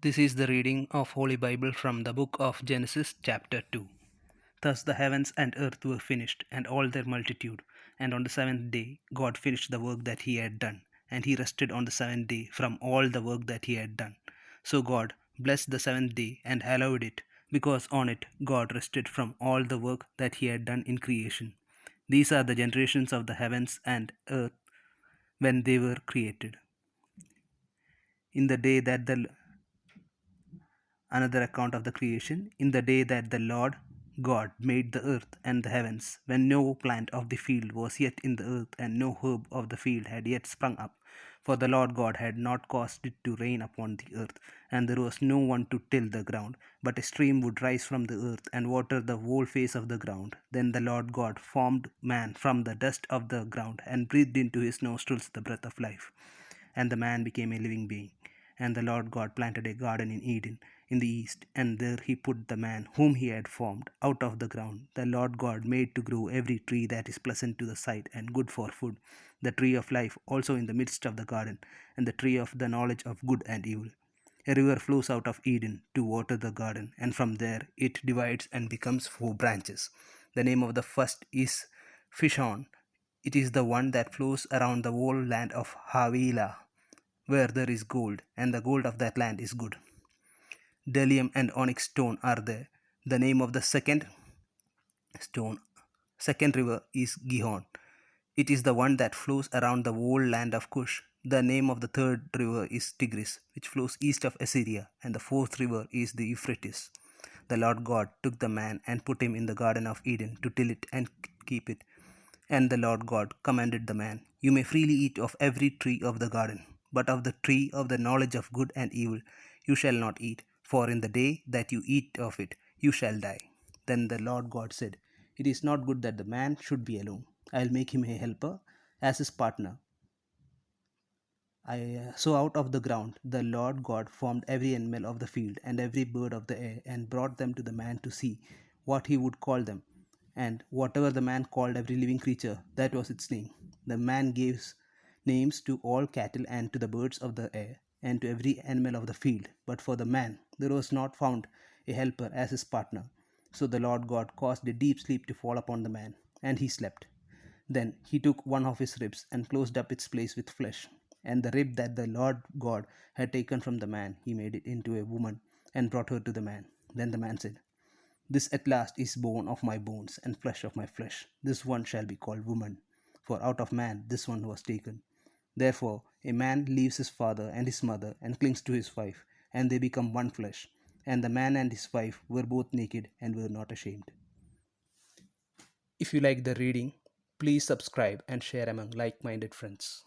This is the reading of Holy Bible from the book of Genesis chapter 2. Thus the heavens and earth were finished, and all their multitude. And on the seventh day God finished the work that he had done, and he rested on the seventh day from all the work that he had done. So God blessed the seventh day and hallowed it, because on it God rested from all the work that he had done in creation. These are the generations of the heavens and earth when they were created. In the day that the Another account of the creation, in the day that the Lord God made the earth and the heavens, when no plant of the field was yet in the earth, and no herb of the field had yet sprung up. For the Lord God had not caused it to rain upon the earth, and there was no one to till the ground. But a stream would rise from the earth and water the whole face of the ground. Then the Lord God formed man from the dust of the ground, and breathed into his nostrils the breath of life. And the man became a living being. And the Lord God planted a garden in Eden in the east, and there he put the man whom he had formed out of the ground. The Lord God made to grow every tree that is pleasant to the sight and good for food, the tree of life also in the midst of the garden, and the tree of the knowledge of good and evil. A river flows out of Eden to water the garden, and from there it divides and becomes four branches. The name of the first is Fishon. It is the one that flows around the whole land of Havilah, where there is gold, and the gold of that land is good. Bdellium and onyx stone are there. The name of the stone, second river is Gihon. It is the one that flows around the whole land of Cush. The name of the third river is Tigris, which flows east of Assyria, and the fourth river is the Euphrates. The Lord God took the man and put him in the garden of Eden to till it and keep it. And the Lord God commanded the man, You may freely eat of every tree of the garden, but of the tree of the knowledge of good and evil you shall not eat, for in the day that you eat of it you shall die. Then the Lord God said, It is not good that the man should be alone. I will make him a helper as his partner. So out of the ground the Lord God formed every animal of the field and every bird of the air, and brought them to the man to see what he would call them. And whatever the man called every living creature, that was its name. The man gave names to all cattle and to the birds of the air and to every animal of the field. But for the man there was not found a helper as his partner. So the Lord God caused a deep sleep to fall upon the man, and he slept. Then he took one of his ribs and closed up its place with flesh. And the rib that the Lord God had taken from the man, he made it into a woman and brought her to the man. Then the man said, This at last is bone of my bones and flesh of my flesh. This one shall be called woman, for out of man this one was taken. Therefore a man leaves his father and his mother and clings to his wife, and they become one flesh. And the man and his wife were both naked and were not ashamed. If you like the reading, please subscribe and share among like minded friends.